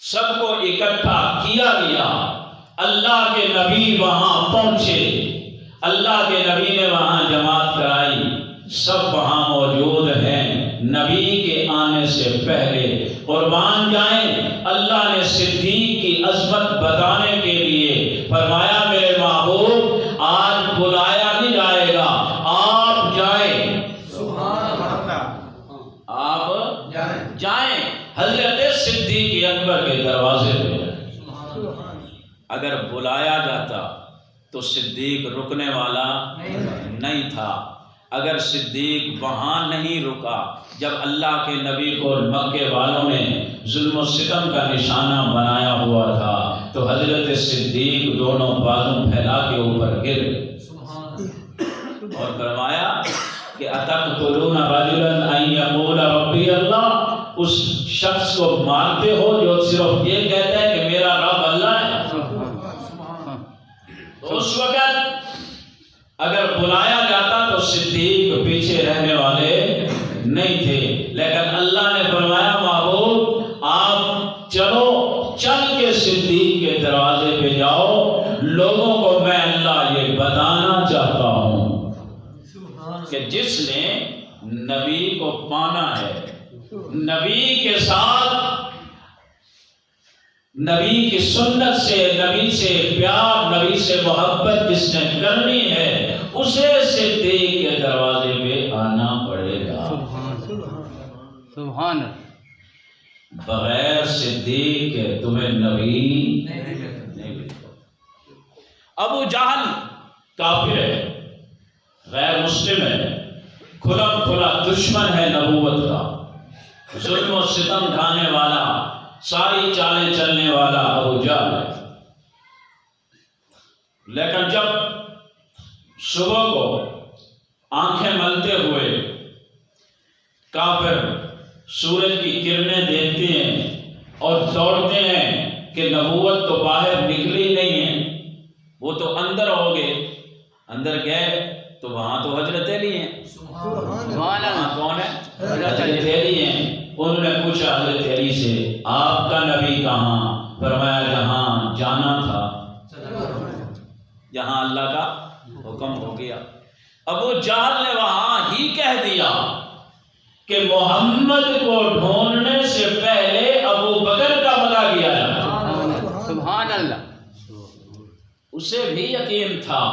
سب کو اکٹھا کیا گیا، اللہ کے نبی وہاں پہنچے، اللہ کے نبی نے وہاں جماعت کرائی، سب وہاں موجود ہیں نبی کے آنے سے پہلے۔ قربان جائیں، اللہ نے صدیق کی عظمت بتانے کے لیے فرمایا میرے محبوب آج بلایا نہیں جائے گا، آپ جائیں، آپ جائیں حضرت صدیق اکبر کے دروازے پہ۔ اگر بلایا جاتا تو صدیق رکنے والا نہیں تھا۔ اگر صدیق وہاں نہیں رکا جب اللہ کے نبی کو مکے والوں نے ظلم و ستم کا نشانہ بنایا ہوا تھا تو حضرت صدیق دونوں بازو پھیلا کے اوپر گر اور فرمایا کہ اتقتلون رجلا ان یقول ربی اللہ، اس شخص کو مارتے ہو جو صرف یہ کہتا ہے کہ میرا رب اللہ ہے۔ تو اس وقت اگر بلایا جاتا تو صدیق پیچھے رہنے والے نہیں تھے، لیکن اللہ نے فرمایا محبوب آپ چلو، چل کے صدیق کے دروازے پہ جاؤ، لوگوں کو میں اللہ یہ بتانا چاہتا ہوں کہ جس نے نبی کو پانا ہے، نبی کے ساتھ، نبی کی سنت سے، نبی سے پیار، نبی سے محبت جس نے کرنی ہے، اسے صدیق کے دروازے پہ آنا پڑے گا۔ سبحان بغیر صدیق کے تمہیں نبی نہیں ملتا۔ ابو جہل کافر ہے، غیر مسلم ہے، کھلم کھلا دشمن ہے نبوت کا، ظلم و ستم ڈھانے والا، ساری چالیں چلنے والا ابو جہل ہے۔ لیکن جب صبح کو آنکھیں ملتے ہوئے کافر سورج کی کرنیں دیکھتے ہیں اور دوڑتے ہیں کہ نبوت تو باہر نکلی نہیں ہے، وہ تو اندر ہو گئے، اندر گئے تو وہاں تو حضرت علی ہیں۔ وہاں کون ہے؟ حضرت علی ہیں۔ انہوں نے پوچھا حضرت علی سے آپ کا نبی کہاں؟ فرمایا جہاں جانا تھا، جہاں اللہ کا حکم ہو گیا۔ ابو جہل نے وہاں ہی کہہ دیا کہ محمد کو ڈھونڈنے سے پہلے ابو بکر کا پتہ کیا جائے۔ سبحان اللہ۔ اسے بھی یقین تھا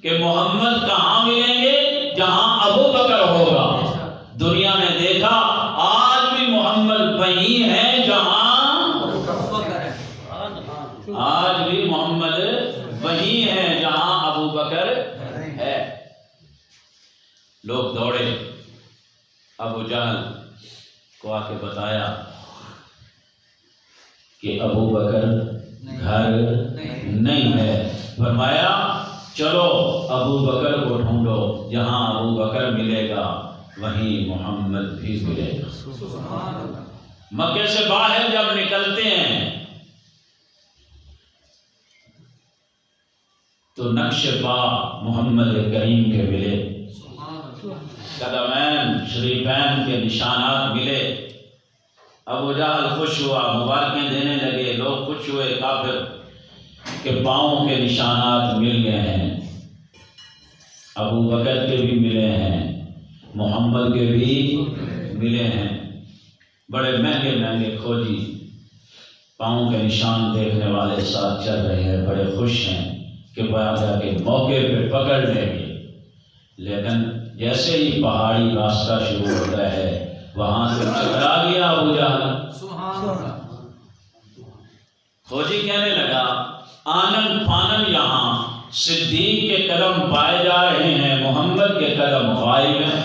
کہ محمد کہاں ملیں گے؟ جہاں ابو بکر ہوگا۔ دنیا نے دیکھا آج بھی محمد وہی ہے جہاں ابو بکر ہے، آج بھی محمد وہی ہے جہاں ابو بکر ہے۔ لوگ دوڑے، ابو جہل کو آ کے بتایا کہ ابو بکر گھر نہیں ہے۔ فرمایا چلو ابو بکر کو ڈھونڈو، جہاں ابو بکر ملے گا وہیں محمد بھی ملے گا۔ مکے سے باہر جب نکلتے ہیں تو نقش پا محمد کریم کے ملے، قدمین شریفین کے نشانات ملے۔ ابو جہل خوش ہوا، مبارکیں دینے لگے، لوگ خوش ہوئے کافر کہ پاؤں کے نشانات مل گئے ہیں، ابو بکر کے بھی ملے ہیں، محمد کے بھی ملے ہیں۔ بڑے مہنگے مہنگے کھوجی پاؤں کے نشان دیکھنے والے ساتھ چل رہے ہیں، بڑے خوش ہیں کہ بادشاہ کے موقع پہ پکڑ لیں گے۔ لیکن جیسے ہی پہاڑی راستہ شروع ہوتا ہے وہاں سے چکرا گیا ابو جہل۔ کھوجی کہنے لگا آنن فانن یہاں صدیق کے قدم پائے جا رہے ہیں، محمد کے قدم غائب ہیں۔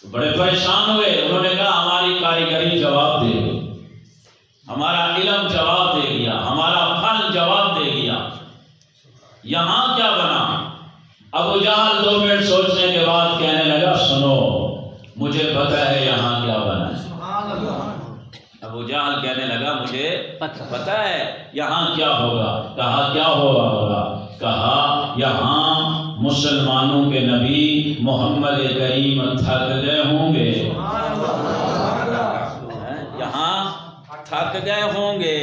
بڑے پریشان ہوئے، انہوں نے کہا ہماری کاریگری جواب دے گی، ہمارا علم جواب دے گیا، ہمارا فن جواب دے گیا، یہاں کیا بنا؟ ابو جہل 2 منٹ سوچنے کے بعد کہنے لگا سنو مجھے پتہ ہے یہاں کیا بنا ہے۔ ابو جہل کہنے لگا مجھے پتہ ہے یہاں کیا ہوگا۔ کہا کیا ہوگا؟ کہا یہاں مسلمانوں کے نبی محمد کریم تھک گئے ہوں گے، تھک گئے ہوں گے،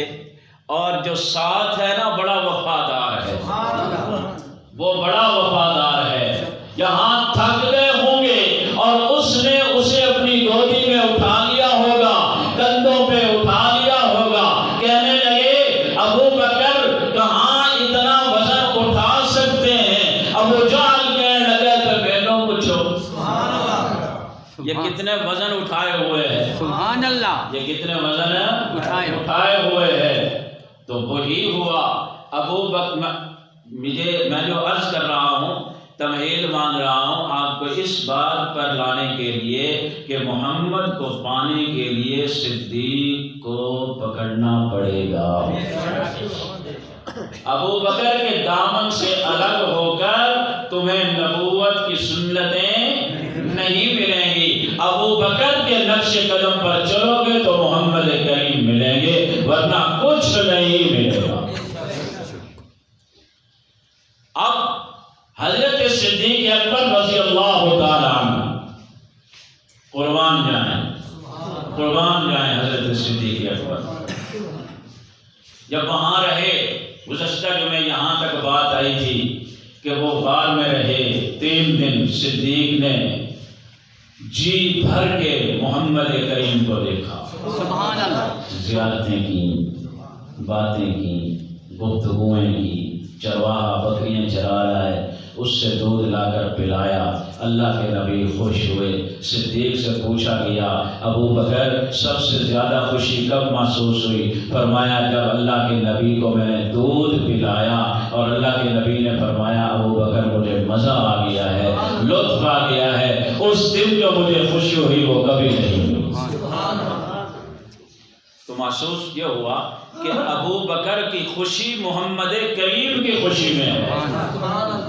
اور جو ساتھ ہے نا بڑا وفادار ہے، وہ بڑا وفادار ہے، یہاں تھک گئے ہوں گے اور اس نے اسے اپنی گودی میں اٹھا لیا ہوگا، کندھوں پہ اٹھا لیا ہوگا، کہنے لگے ابو بکر کہاں اتنا وزن اٹھا سکتے ہیں؟ ابو جہل کہنے لگے تو بیٹوں پوچھو یہ کتنے وزن اٹھائے ہوئے ہیں، سبحان اللہ، یہ کتنے وزن اٹھائے ہوئے ہیں؟ تو وہی ہوا ابو بکر، میں جو عرض کر رہا ہوں تمہید مانگ رہا ہوں آپ کو اس بات پر لانے کے لیے کہ محمد کو پانے کے لیے صدیق کو پکڑنا پڑے گا۔ ابو بکر کے دامن سے الگ ہو کر تمہیں نبوت کی سنتیں نہیں ملیں گی، ابو بکر کے نقش قدم پر چلو گے تو محمد کریم ملیں گے، ورنہ کچھ نہیں ملے گا۔ اب حضرت صدیق اکبر رضی اللہ تعالی عنہ قربان جائیں حضرت صدیق اکبر جب وہاں رہے، گزشتہ جمعے یہاں تک بات آئی تھی کہ وہ غار میں رہے 3 دن، صدیق نے جی بھر کے محمد کریم کو دیکھا، سبحان اللہ، زیارتیں کی، باتیں کی، گفتگویں کی، چرواہا بکریاں چرا رہا ہے اس سے دودھ لا کر پلایا، اللہ کے نبی خوش ہوئے۔ صدیق سے پوچھا گیا ابو بکر سب سے زیادہ خوشی کب محسوس ہوئی؟ فرمایا جب اللہ کے نبی کو میں نے دودھ پلایا، اور اللہ کے نبی نے فرمایا ابو بکر مجھے مزہ آ گیا ہے، لطف آ گیا ہے، اس دن جو مجھے خوشی ہوئی وہ کبھی نہیں ہوئی۔ تو محسوس یہ ہوا کہ ابو بکر کی خوشی محمد کریم کی خوشی میں ہے،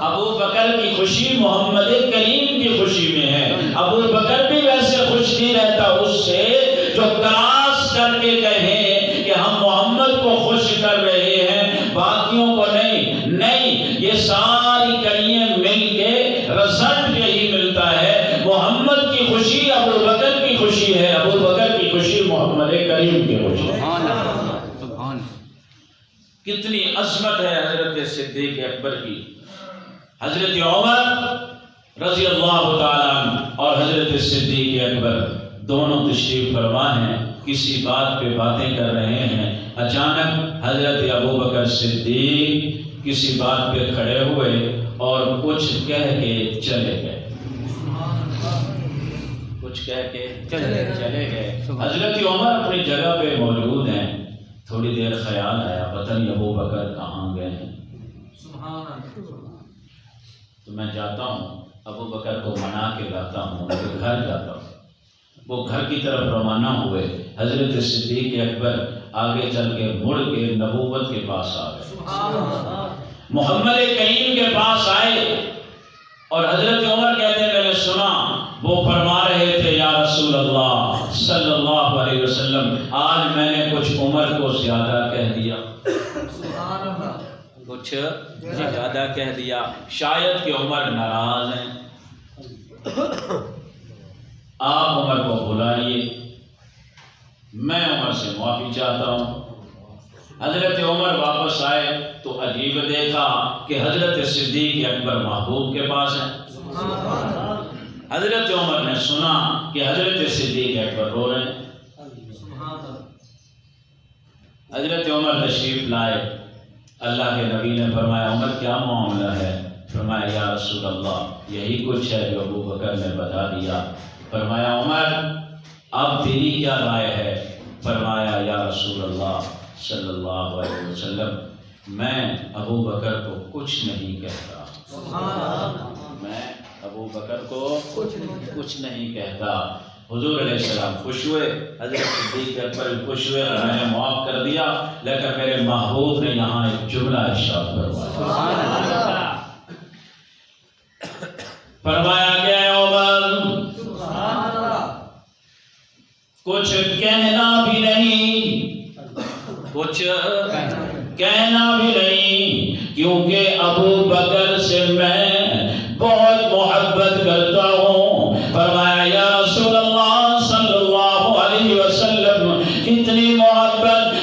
ابو بکر کی خوشی محمد کریم کی خوشی میں ہے۔ ابو بکر بھی ویسے خوش نہیں رہتا اس سے جو کراس کر کے کہیں کہ ہم محمد کو خوش کر رہے ہیں باقیوں کو نہیں، یہ ساری کڑیاں مل کے رزلٹ یہی ملتا ہے، محمد کی خوشی ابو بکر کی خوشی ہے، ابو بکر کی خوشی محمد کریم کی خوشی ہے۔ کتنی عظمت ہے حضرت صدیق اکبر کی۔ حضرت عمر رضی اللہ تعالیٰ عنہ اور حضرت صدیق اکبر دونوں تشریف فرما ہیں، کسی بات پہ باتیں کر رہے ہیں، اچانک حضرت ابو بکر صدیق کسی بات پہ کھڑے ہوئے اور کچھ کہہ کے چلے گئے، چلے گئے۔ حضرت عمر اپنی جگہ پہ موجود ہیں، تھوڑی دیر خیال آیا پتہ نہیں ابو بکر کہاں گئے ہیں، تو میں جاتا ہوں ابو بکر کو منا کے لاتا ہوں، گھر جاتا ہوں، وہ گھر کی طرف روانہ ہوئے۔ حضرت صدیق اکبر آگے چل کے مڑ کے نبوت کے پاس آ گئے، محمد کریم کے پاس آئے، اور حضرت عمر کہتے ہیں میں نے سنا وہ فرما رہے تھے یا رسول اللہ صلی اللہ علیہ وسلم آج میں نے کچھ عمر کو زیادہ کہہ دیا، کچھ زیادہ کہہ دیا، شاید کہ عمر ناراض ہیں، آپ عمر کو بلائیے، میں عمر سے معافی چاہتا ہوں۔ حضرت عمر واپس آئے تو عجیب دیکھا کہ حضرت صدیق اکبر محبوب کے پاس ہیں۔ حضرت عمر نے سنا کہ حضرت صدیق اکبر رو رہے ہیں، حضرت عمر تشریف لائے، اللہ کے نبی نے فرمایا عمر کیا معاملہ ہے؟ فرمایا یا رسول اللہ یہی کچھ ہے جو ابو بکر نے بتا دیا۔ فرمایا عمر اب تیری کیا رائے ہے؟ فرمایا یا رسول اللہ صلی اللہ علیہ وسلم میں ابو بکر کو کچھ نہیں کہتا، میں ابو بکر کو کچھ نہیں کہتا۔ حضور علیہ السلام خوش ہوئے، حضرت صدیق اکبر خوش ہوئے، میں نے معاف کر دیا، لیکن میرے محبوب نے یہاں ایک جملہ ارشاد فرمایا، فرمایا کہ اے عمر کچھ کہنا بھی نہیں، کچھ کہنا بھی نہیں، کیونکہ ابو بکر سے میں بہت محبت کرتا ہوں۔ فرمایا یا رسول اللہ صلی اللہ علیہ وسلم کتنی محبت؟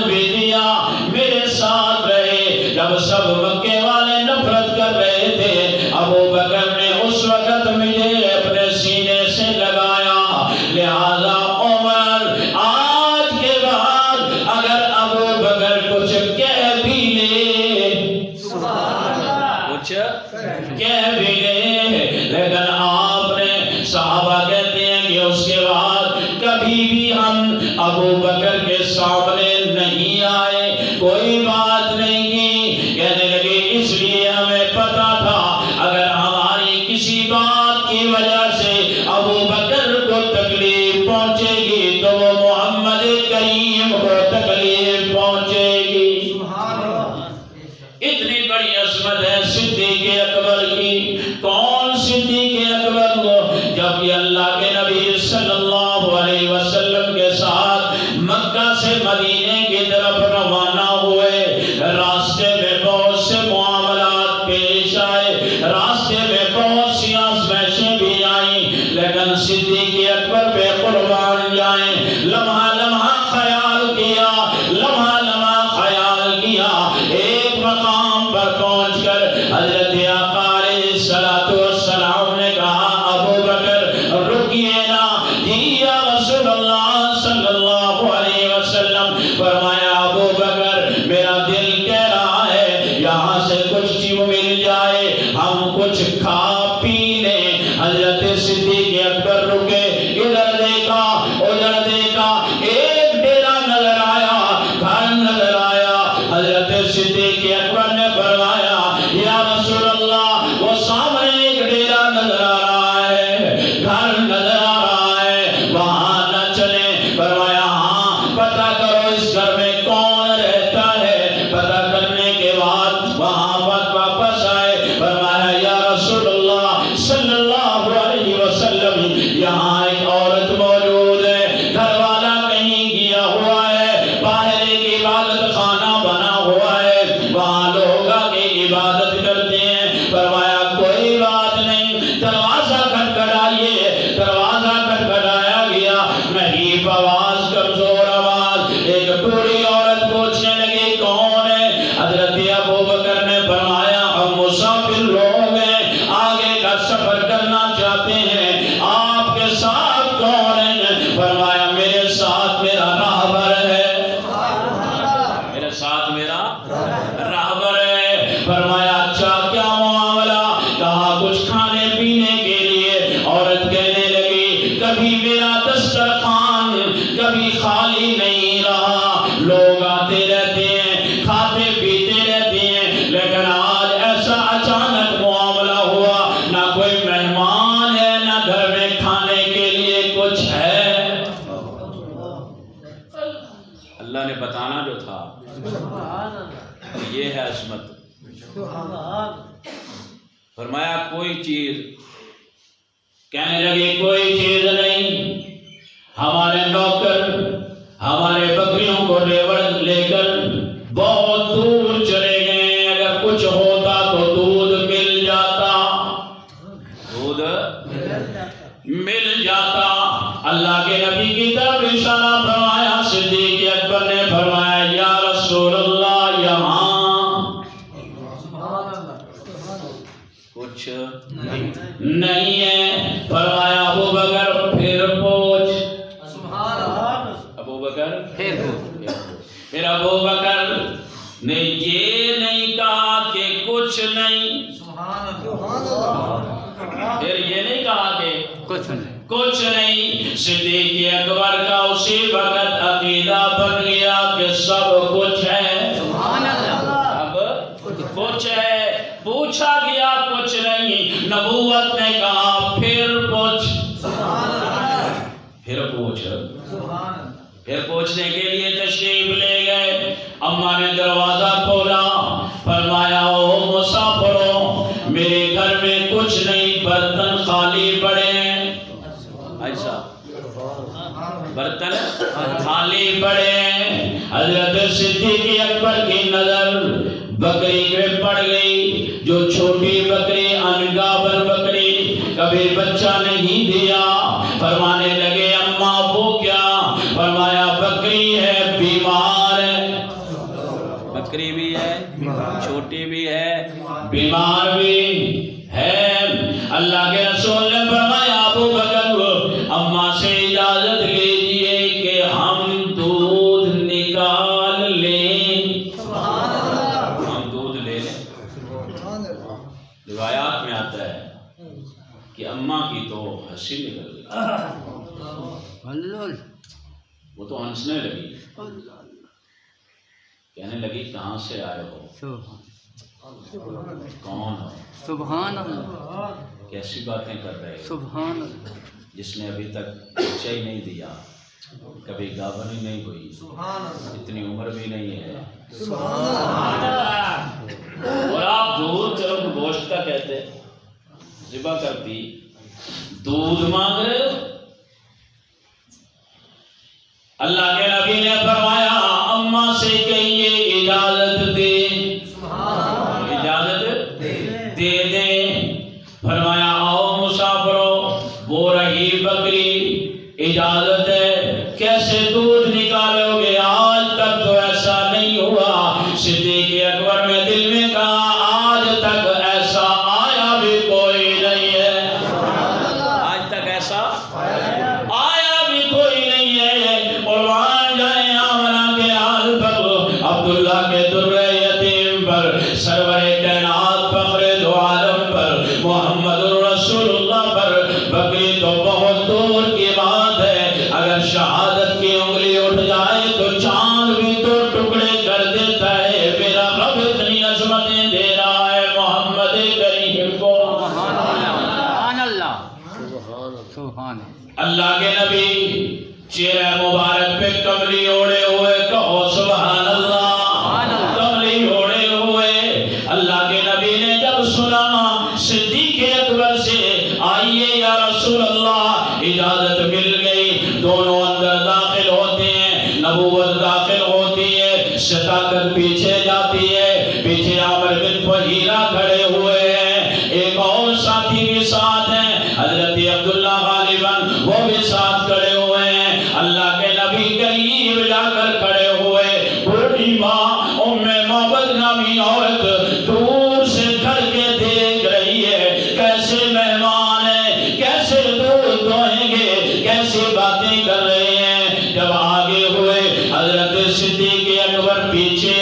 بھی دیا، میرے ساتھ رہے جب سب مکے والے نفرت کر رہے تھے۔ ابو بکر نے اس وقت مجھے اپنے سینے سے لگایا، لہذا عمر آج کے بعد اگر ابو بکر کچھ کہہ بھی لے، کچھ کہہ بھی لے، لیکن آپ نے صحابہ کہتے ہیں کہ اس کے بعد کبھی بھی ہم ابو بکر کے سامنے نہیں آئے، کوئی بات نہیں کی۔ کہنے لگے اس لیے ہمیں پتا تھا اگر ہماری کسی بات کی وجہ سے ابو بکر کو تکلیف پہنچے گی تو وہ محمد کریم کو تکلیف پہنچے گی۔ اتنی بڑی عظمت ہے صدیق اکبر کی۔ کون صدیق اکبر؟ وہ جب یہ اللہ کے نبی صلی اللہ علیہ وسلم کے ساتھ مکہ سے مدینے کی طرف روانہ ہوئے، راستے میں بہت سے معاملات پیش آئے، راستے میں بہت سی آزمائشیں بھی آئیں، لیکن صدیق اکبر پہ قربان جائیں، لمحہ لمحہ خیال کیا، لمحہ لمحہ خیال کیا۔ ایک مقام پر پہنچ کر حضرت آقا علیہ السلام نے کہا ابو بکر رکیے نا۔ جی یا رسول اللہ صلی اللہ علیہ وسلم۔ فرمایا ابو بکر میرا دل کہہ رہا ہے یہاں سے کچھ چیز مل جائے، ہم کچھ کھا پی لیں۔ حضرت صدیق اکبر رکے، ادھر دیکھا ادھر دیکھا، ایک ڈیرا نظر آیا، گھر نظر آیا۔ حضرت صدیق اکبر نے فرمایا یا رسول اللہ وہ سامنے ایک ڈیرا نظر آ رہا ہے، گھر نظر آ رہا ہے، وہاں نہ چلیں؟ فرمایا ہاں پتہ کرو اس گھر میں کون رہتا ہے۔ پتہ کرنے کے بعد وہاں واپس آئے۔ فرمایا یا رسول اللہ صلی اللہ علیہ وسلم یہاں ایک عورت موجود ہے، گھر والا کہیں گیا ہوا ہے، باہر ایک عبادت خانہ بنا ہوا ہے، وہاں لوگ آ کے عبادت کرتے ہیں۔ فرمایا کوئی بات نہیں، دروازہ کھٹکھٹائیے۔ دروازہ کھٹکھٹایا گیا، مہیب آواز، کمزور آواز، ایک بوڑھی عورت پوچھنے لگی کون ہے؟ حضرت ابو بکر نے فرمایا ہم مسافر لوگ ہیں، آگے کا سفر کرنا چاہتے ہیں، آپ کے ساتھ کون ہے؟ فرمایا میرے ساتھ میرا راہبر ہے، میرے ساتھ میرا راہبر ہے۔ فرمایا اچھا کیا معاملہ؟ کہا کچھ کھانے پینے کے لیے۔ عورت کہنے لگی کبھی میرا دسترخوان کبھی خالی نہیں رہا، لوگ آتے رہتے ہیں، کھاتے پیتے رہتے ہیں، لیکن آج ایسا اچانک معاملہ ہوا، نہ کوئی مہمان ہے نہ گھر میں کھانے کے لیے کچھ ہے۔ اللہ نے بتانا جو تھا، یہ ہے عظمت۔ فرمایا کوئی چیز، کہنے لگے کوئی چیز نہیں، ہمارے نوکر ہمارے بکریوں کو لے کر بہت دور چلے گئے، اگر کچھ ہوتا تو دودھ مل جاتا، دودھ مل جاتا۔ اللہ کے نبی کی طرف اشارہ فرمایا۔ صدیق اکبر نے فرمایا یا رسول اللہ یہاں کچھ نہیں ہے۔ فرمایا ابو بکر پھر پوچھ، ابو بکر پھر ابو بکر نے یہ نہیں کہا کہ کچھ نہیں، پھر یہ نہیں کہا کہ کچھ نہیں۔ صدیق اکبر کا اسی وقت عقیدہ بن گیا کہ سب کچھ ہے، اب کچھ ہے۔ پوچھا گیا کچھ نہیں، نبوت نے کہا پھر پوچھ، پھر پوچھ۔ پھر پوچھنے کے لیے تشریف لے گئے۔ اماں نے دروازہ کھولا، فرمایا او مسافروں میرے گھر میں کچھ نہیں، برتن خالی پڑے ہیں۔ ایسا برتن خالی پڑے ہیں۔ حضرت صدیق اکبر کی نظر بکری پہ پڑ گئی، جو چھوٹی بکری انگابر بکری، کبھی بچہ نہیں دیا۔ فرمانے لگے اماں وہ کیا؟ فرمایا بکری ہے، بیمار ہے۔ بکری بھی ہے، چھوٹی بھی ہے، بیمار بھی ہے۔ اللہ کے رسول نے فرمایا ابو بکر اماں سے اجازت لیجئے کہ ہم دودھ نکال لیں، ہم دودھ لے لیں۔ روایات میں آتا ہے کہ اماں کی تو ہنسی نکل گئی، وہ تو ہنسنے لگی، کہنے لگی کہاں سے آئے ہو، کون ہو، سبحان اللہ، کیسی باتیں کر رہے ہو، سبحان اللہ، جس نے ابھی تک بچہ ہی نہیں دیا، کبھی گاون ہی نہیں ہوئی، اتنی عمر بھی نہیں ہے، اور آپ دودھ چلو گوشت کا کہتے ذبح کرتی، دودھ مانگ رہے ہو۔ اللہ کے نبی نے فرمایا اماں سے کہیے اجازت دے، اجازت دے دیں۔ فرمایا آؤ مسافرو، وہ رہی بکری، اجازت ہے، کیسے دودھ نکالو گے؟ آج تک تو ایسا نہیں ہوا۔ صدیق اکبر میں دل میں کہا آج تک ایسا آیا بھی کوئی نہیں ہے، آج تک ایسا آیا بھی کوئی نہیں ہے۔ قربان جائیں آمنہ کے حال پر، عبداللہ کے در یتیم پر، سرور کائنات فخر دو عالم پر، محمد رسول اللہ پر، بکری تو بہت دور کی بات ہے، اگر شہادت کی انگلی اٹھ جائے تو چاند بھی تو ٹکڑے کر دیتا ہے۔ میرا رب اتنی عظمتیں دے رہا ہے محمد کریم کو۔ سبحان اللہ، سبحان اللہ کے نبی چہرہ مبارک پہ کملی اوڑے ہوئے، کہو سبحان اللہ، کملی اوڑے ہوئے۔ اللہ کے نبی نے جب سنا صدیق اکبر سے آئیے یا رسول اللہ، اجازت مل گئی، دونوں اندر داخل ہوتے ہیں، نبوت داخل ہوتی ہے، صداقت پیچھے جاتی ہے۔ پیچھے عامر بن فہیرہ کھڑے ہوئے ہیں، ایک اور ساتھی بھی ساتھ ہیں، حضرت عبداللہ غالباً وہ بھی ساتھ کھڑے ہوئے ہیں۔ اللہ کے نبی قریب جا کر کھڑے ہوئے، بوڑھی ماں ام معبد نامی عورت دور سے کھڑ کے دیکھ رہی ہے، کیسے مہمان ہیں، کیسے دودھ دوئیں گے، کیسی باتیں کر رہے ہیں۔ جب آگے ہوئے حضرت صدیق اکبر پیچھے،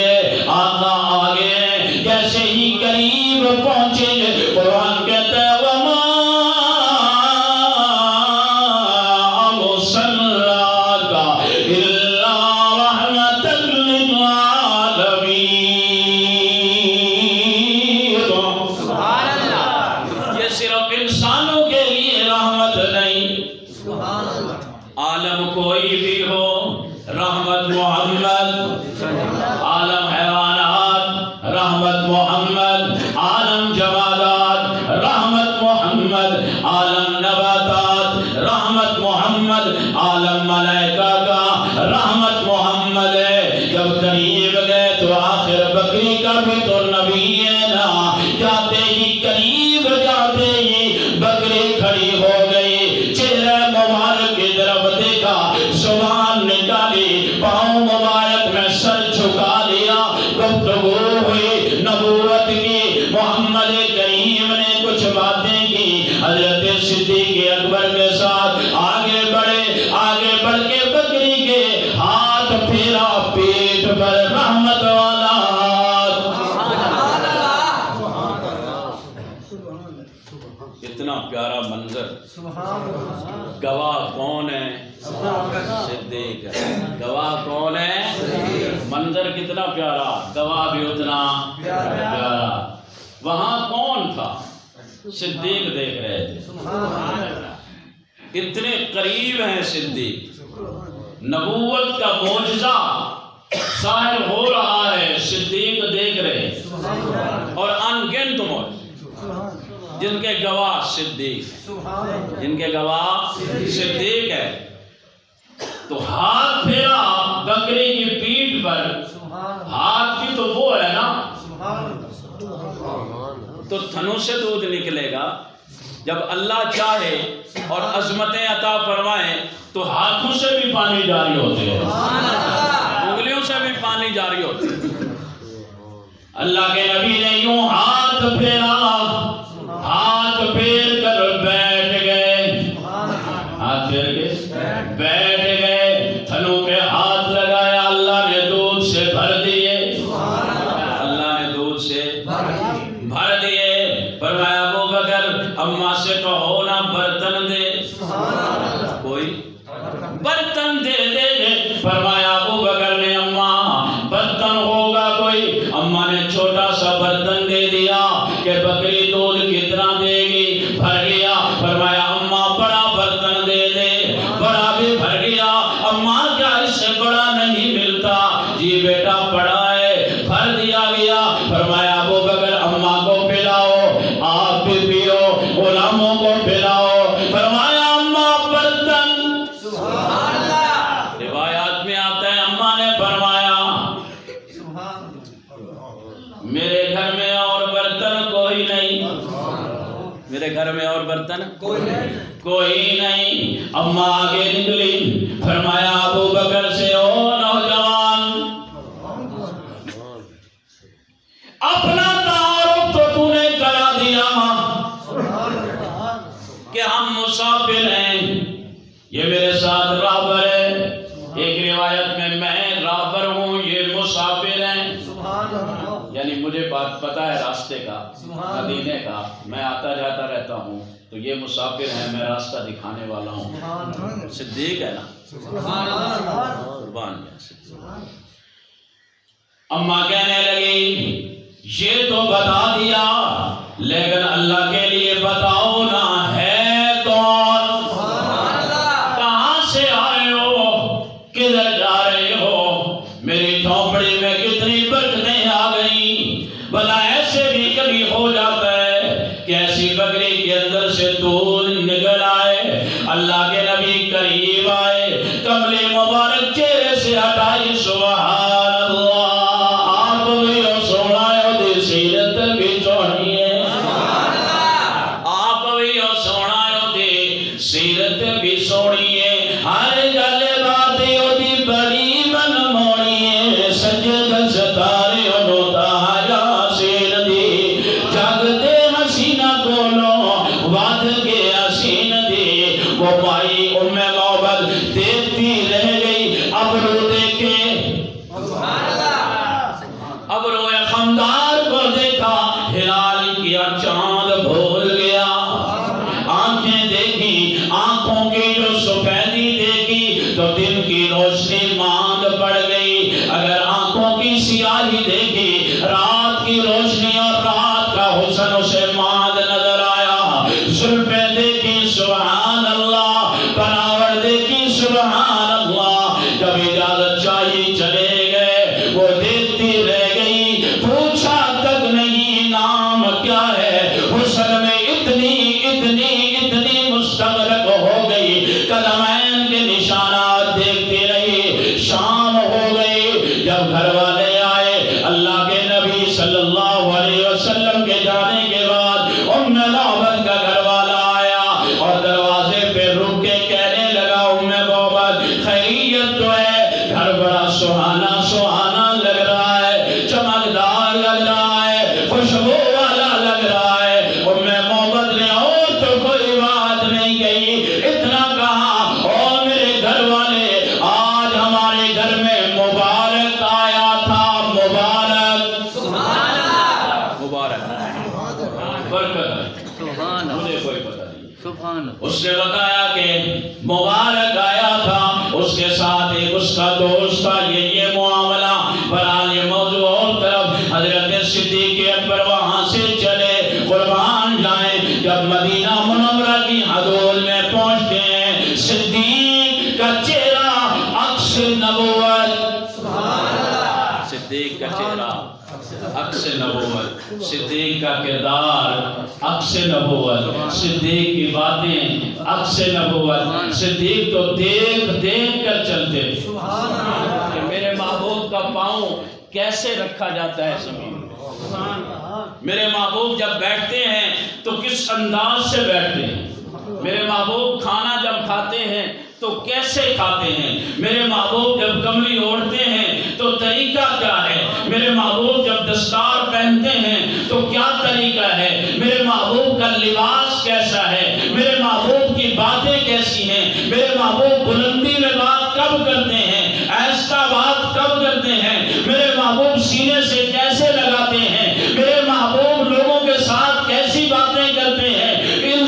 آقا آگے ہیں، جیسے ہی قریب پہنچے قرآن کہتا ہے وَمَا أَرْسَلْنَاكَ إِلَّا رَحْمَةً لِلْعَالَمِينَ۔ سبحان اللہ، یہ صرف انسانوں کے لیے رحمت نہیں، عالم کوئی بھی ہو، رحمت محمد، عالم حیوانات رحمت محمد، عالم جمادات رحمت محمد، عالم نباتات رحمت محمد، عالم ملائکہ کا رحمت محمد ہے۔ جب قریب گئے تو آخر بکری کا بھی تو نبی ہے نا، جاتے ہی قریب جاتے ہی بکری کھڑی ہو گئی، چہرہ مبارک کی طرف دیکھا، زبان نکالی، پاؤں مبارک میں سر جھکا لیا، گفتگو ہوئی نبوت کی، محمد کریم نے کچھ باتیں کی، حضرت صدیق اکبر کے ساتھ آگے بڑھے، آگے بڑھ کے بکری کے ہاتھ پھیرا، پیٹ پر رحمت والا ہاتھ۔ اتنا پیارا منظر، گواہ کون ہے؟ صدیق ہے۔ گواہ کون ہے؟ منظر کتنا پیارا، گواہ بھی اتنا پیارا۔ وہاں کون تھا؟ صدیق دیکھ رہے تھے، اتنے قریب ہیں صدیق، نبوت کا معجزہ ظاہر ہو رہا ہے، صدیق دیکھ رہے ہیں، اور ان گنت معجزے جن کے گواہ صدیق ہیں، جن کے گواہ صدیق ہے۔ تو ہاتھ پھیرا بکری کی پیٹھ پر، ہاتھ بھی تو وہ ہے نا، تو تھنوں سے دودھ نکلے گا۔ جب اللہ چاہے اور عظمتیں عطا فرمائے تو ہاتھوں سے بھی پانی جاری ہوتے ہیں، انگلیوں سے بھی پانی جاری ہوتے ہیں۔ اللہ کے نبی نے یوں ہاتھ پھیرا، ہاتھ پھیر کر بیٹھ گئے، ہاتھ پھیر کے بیٹھ گئے، تھنوں پہ ہاتھ لگایا، اللہ نے دودھ سے بھر دیے، اللہ نے دودھ سے بھر دیے۔ فرمایا ابو بکر اماں سے کہو نا برتن دے، کوئی برتن دے دے۔ فرمایا ابو بکر نے اماں برتن ہوگا کوئی؟ اماں نے چھوٹا سا برتن دے دیا کہ بکری دودھ کتنا دے گی؟ بھر گیا۔ فرمایا اماں بڑا برتن دے دے، بڑا بھی بھر گیا۔ اماں کیا اس سے بڑا نہیں ملتا؟ جی بیٹا بڑا ہے، بھر دیا گیا۔ فرمایا ابو بکر اماں کو پلاؤ، آپ بھی پیو، غلاموں کو پلاؤ۔ فرمایا اماں برتن، روایات میں آتا ہے اماں نے فرمایا میرے گھر میں اور برتن کوئی نہیں، میرے گھر میں اور برتن کوئی نہیں۔ اماں آگے نکلی، فرمایا ابو بکر سے او نوجوان، اپنا تعارف تو نے کرا دیا کہ ہم مسافر ہیں، یہ میرے ساتھ رابر ہے۔ ایک روایت میں رابر ہوں، یہ مسافر ہیں، یعنی مجھے بات پتا ہے راستے کا، مدینے کا، میں آتا جاتا رہتا ہوں، تو یہ مسافر ہیں، میں راستہ دکھانے والا ہوں۔ صدیق ہے نا، قربان جائے۔ اماں کہنے لگی یہ تو بتا دیا، لیکن اللہ کے لیے بتاؤ نا ہے کون؟ کہاں سے آئے ہو؟ کدھر جا رہے ہو؟ میری جھونپڑی میں کتنی برکتیں آ گئیں۔ بھلا ایسے بھی کبھی ہو جاتا ہے کہ ایسی بکری کے اندر سے دودھ نکل آئے، اللہ کے نبی قریب آئے، کملی مبارک چہرے سے ہٹائی، سبحان اللہ، آپ بھی ہو سونا ہے، سیرت بھی سونی ہے، آپ بھی ہو سونا ہے، سیرت بھی سونی ہے، ہر گل بات دی بڑی من موڑی ہے، سجد ستارے انہوں تاجا سین دی، جگ دے حسینہ کولوں واد کے حسین دی، وہ پائی ام محبت دیکھتی رہ گئی، ابرو دیکھے، ابرو خمدار کو دیکھا، ہلال کیا چاند بھول گیا، آنکھیں دیکھی، آنکھوں کی جو سفیدی دیکھی تو دن کی روشنی ماند پڑ گئی، اگر آنکھوں کی سیاہی دیکھی، رات کی روشنی اور رات کا حسن اسے ماند نظر آیا، زلفیں دیکھی، سبحان اللہ، بناوٹ دیکھی، سبحان اللہ، جب اجازت چاہیے چلے گئے، وہ دیکھتی رہ گئی، پوچھا تک نہیں نام کیا ہے، حسن میں اتنی اتنی اتنی مستغرق ہو گئی، قدمین کے نشانات دیکھتی رہی، شام ہو گئی، جب گھر والے آئے، اللہ کے نبی صلی اللہ علیہ وسلم کے جانے کے بعد ام محبت کا گھر والا آیا اور دروازے پہ رک کے کہنے لگا ام محبت خیریت تو ہے؟ گھر بڑا سہانا سہانا لگ رہا ہے، چمکدار لگ رہا ہے، خوشبو والا لگ رہا ہے۔ ام محبت نے اور تو کوئی بات نہیں کہی، اتنا کہا او میرے گھر والے، آج ہمارے گھر میں مبارک آیا تھا، مبارک، مبارک برکت، مجھے کوئی پتہ نہیں۔ اس نے بتایا کہ مبارک آیا تھا، اس کے ساتھ ایک اس کا دوست تھا، یہ معاملہ۔ برحال یہ موضوع اور طرف، حضرت صدیق اکبر وہاں سے چلے، قربان جائیں، جب مدینہ منورہ کی حدود میں پہنچتے ہیں، صدیق کا چہرہ عکس نبوت، صدیق کا چہرہ عکس نبوت، صدیق کا کردار عکس نبوت، صدیق کی باتیں عکس نبوت، صدیق تو دیکھ دیکھ کر چلتے کہ میرے محبوب کا پاؤں کیسے رکھا جاتا ہے زمین، میرے محبوب جب بیٹھتے ہیں تو کس انداز سے بیٹھتے ہیں، میرے محبوب کھانا جب کھاتے ہیں تو کیسے کھاتے ہیں، میرے محبوب جب کملی اوڑھتے ہیں تو طریقہ کیا ہے، میرے محبوب جب دستار پہنتے ہیں تو کیا طریقہ ہے، میرے محبوب کا لباس کیسا ہے، میرے محبوب کی باتیں کیسی ہیں، میرے محبوب بلندی میں بات کب کرتے ہیں، ایسا بات کب کرتے ہیں، میرے محبوب سینے سے کیسے لگاتے ہیں، میرے محبوب لوگوں کے ساتھ کیسی باتیں کرتے ہیں، ان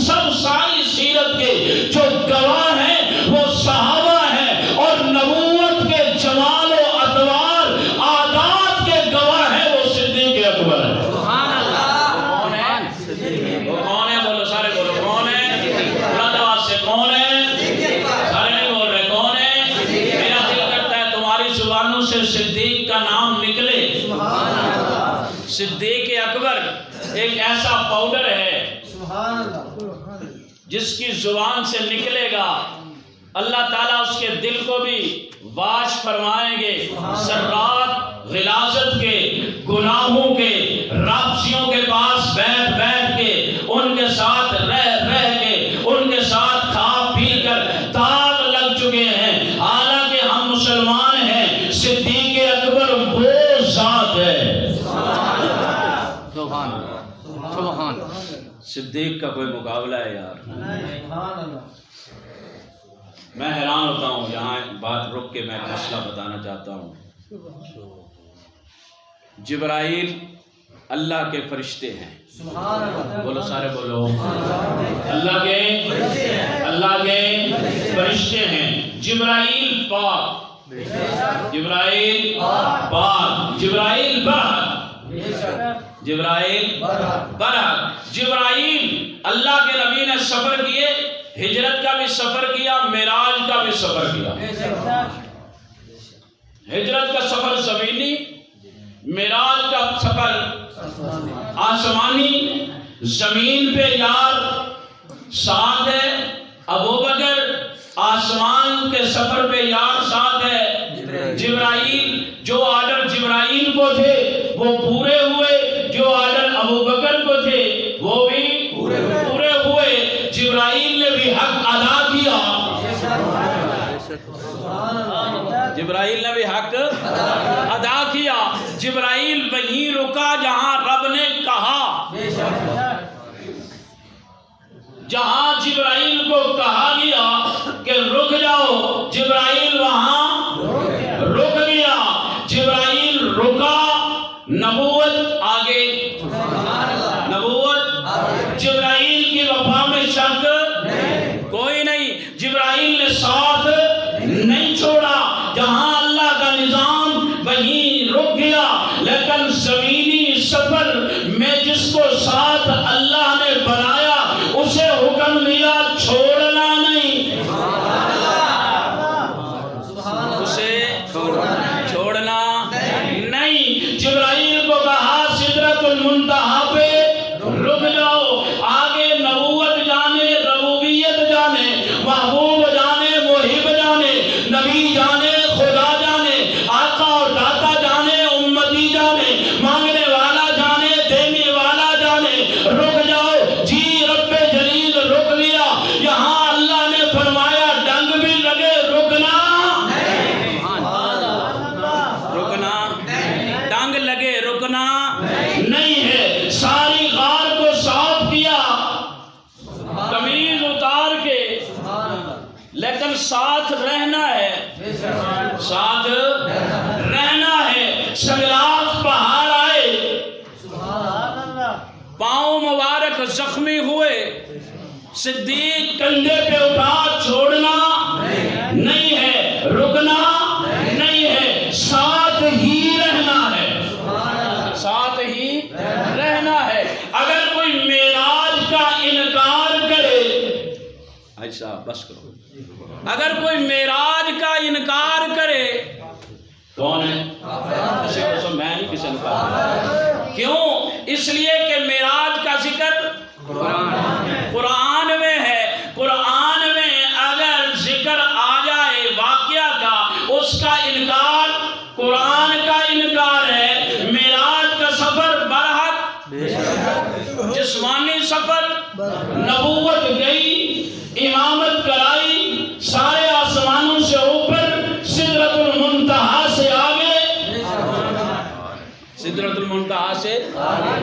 سب ساری سیرت کے جو گواہ ہیں وہ صحابہ ہیں، اور نبوت کے جمال و ادوار عادات کے گواہ ہیں وہ صدیق اکبر ہیں۔ سبحان اللہ۔ کون ہے؟ وہ کون ہے؟ بولو سارے بولو کون ہے؟ بلند آواز سے کون ہے؟ سارے نہیں بول رہے کون ہے؟ میرا دل کرتا ہے تمہاری زبانوں سے صدیق کا نام نکلے۔ صدیق اکبر ایک ایسا پاؤڈر ہے جس کی زبان سے نکلے گا اللہ تعالیٰ اس کے دل کو بھی واش فرمائیں گے، ذرات غلاظت کے، گناہوں کے، رابطیوں کے پاس بیٹھ بیٹھ کے، ان کے ساتھ رہ کے، ان کے ساتھ کھا پی کر داغ لگ چکے ہیں، حالانکہ ہم مسلمان ہیں۔ صدیق اکبر وہ ذات ہے۔ سبحان سبحان صدیق کا کوئی مقابلہ ہے یار؟ میں حیران ہوتا ہوں، یہاں بات رک کے میں مسئلہ بتانا چاہتا ہوں۔ جبرائیل اللہ کے فرشتے ہیں، بولو سارے بولو، اللہ کے فرشتے ہیں۔ جبرائیل پاک، جبرائیل پاک، جبرائیل برحق، جبرائیل برحق۔ جبرائیل اللہ کے نبی نے سفر کیے، ہجرت کا بھی سفر کیا، معراج کا بھی سفر کیا۔ ہجرت کا سفر زمینی، معراج کا سفر آسمانی۔ زمین پہ یار ساتھ ہے ابوبکر، آسمان کے سفر پہ یار ساتھ ہے جبرائیل۔ جو آرڈر جبرائیل کو تھے وہ پورے ہوئے، جو آرڈر ابوبکر کو تھے وہ بھی پورے ہوئے۔ جبرائیل نے بھی حق ادا کیا، جبرائیل نے بھی حق ادا کیا۔ جبرائیل وہیں رکا جہاں رب نے کہا، جہاں جبرائیل کو کہا گیا کہ رک جاؤ، جبرائیل وہاں رک گیا۔ جبرائیل رکا، نبوت آگے، نبوت۔ جبرائیل کی وفا میں شک کوئی نہیں، جبرائیل نے ساتھ نہیں چھوڑا، جہاں اللہ کا نظام وہیں رک گیا۔ لیکن زمینی سفر میں جس کو ساتھ اللہ نے بنایا اسے حکم دیا چھوڑنا نہیں، اسے چھوڑنا نہیں۔ جبرائیل کو کہا سدرۃ المنتہا پہ رک جاؤ، آگے نبوت جانے، ربوبیت جانے، محبوب جانے، محب جانے، نبی جانے، خدا جانے، آقا اور داتا جانے، امتی جانے، مانگنے والا جانے، دینے والا جانے، رک جاؤ جی رب جلیل رک گیا۔ یہاں اللہ نے فرمایا ڈنگ بھی لگے رکنا، رکنا ڈنگ لگے رکنا نہیں ہے۔ ساری غار کو صاف کیا قمیض اتار کے، لیکن ساتھ رہنا ہے، ساتھ رہنا ہے۔ سنگلاخ پہاڑ آئے، پاؤں مبارک زخمی ہوئے، صدیق کندھے پہ اٹھا، چھوڑنا نہیں ہے، رکنا نہیں ہے، ساتھ ہی رہنا ہے، ساتھ ہی رہنا ہے۔ اگر کوئی معراج کا انکار کرے، ایسا بس کرو، اگر کوئی معراج کا انکار کرے، کون ہے؟ کسی کو میں نہیں، کسی نے کہا کیوں؟ اس لیے کہ معراج کا ذکر قرآن میں ہے۔ قرآن میں اگر ذکر آ جائے واقعہ کا، اس کا انکار قرآن کا انکار ہے۔ معراج کا سفر برحق جسمانی سفر، نبوت گئی، امامت کرائی، سارے آسمانوں سے اوپر، سدرۃ المنتہا سے آگے، سدرۃ منتہا سے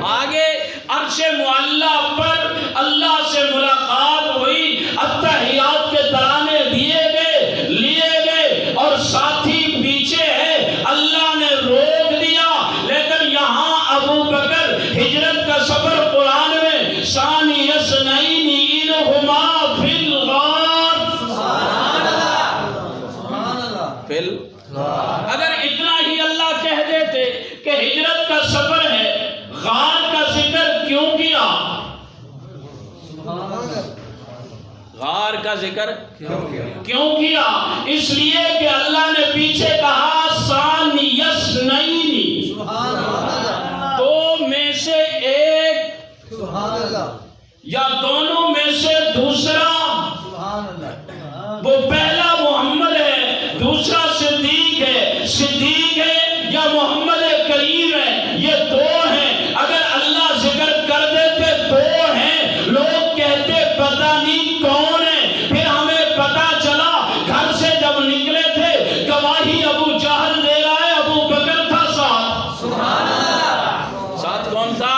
آگے عرش معلی پر اللہ سے ملاقات ہوئی، اتحیات کے ترانے دیے گئے، لیے گئے، اور ساتھی پیچھے ہے، اللہ نے روک دیا۔ لیکن یہاں ابو بکر ہجرت کا سفر قرآن میں ثانی اثنین اذ ہما فی الغار، اگر اتنا ہی اللہ کہہ دیتے کہ ہجرت کا سفر ہے، غار کا ذکر کیوں کیا؟ غار کا ذکر کیوں کیا؟ اس لیے کہ اللہ نے پیچھے کہا ثانی اثنین، دو میں سے ایک یا دونوں میں سے دوسرا، وہ پہلا محمد ہے، دوسرا صدیق ہے، صدیق ہے یا محمد کریم ہے، یہ دو ہیں۔ اگر اللہ ذکر کر دیتے دو ہیں، لوگ کہتے پتہ نہیں کون ہے، پھر ہمیں پتہ چلا گھر سے جب نکلے تھے گواہی ابو جہل دے رہا ہے، ابو بکر تھا ساتھ۔ ساتھ کون تھا؟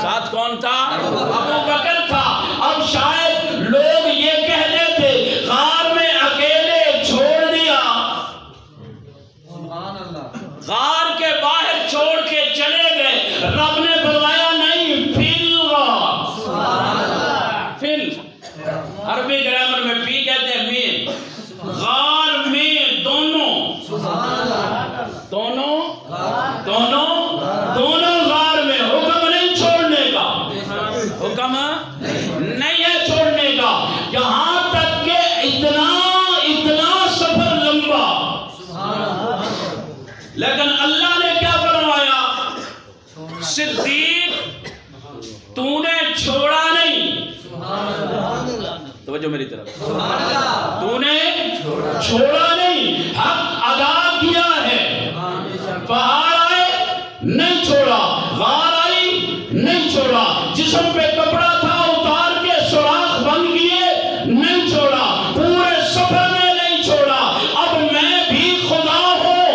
ساتھ کون تھا؟ ابو بکر تھا۔ اب شاید لوگ یہ کہہ دیتے غار میں اکیلے چھوڑ دیا، غار کے باہر چھوڑ کے چلے گئے، رب نے فرمایا نہیں، فی الغار، فی عربی گرامر میں فی کہتے ہیں میں، غار میں، دونوں غار میں، حکم نہیں چھوڑنے کا، حکم نہیں ہے چھوڑنے کا، یہاں تک کہ اتنا سفر لمبا، لیکن اللہ نے کیا فرمایا؟ صدیق تو نے چھوڑا نہیں، توجہ میری طرف، تو نے چھوڑا نہیں، حق ادا کیا ہے۔ پہاڑ آئے نہیں چھوڑا، غار آئی نہیں چھوڑا، جسم پہ کپڑا تھا اتار کے سوراخ بند کیے نہیں چھوڑا، پورے سفر میں نہیں چھوڑا۔ اب میں بھی خدا ہوں۔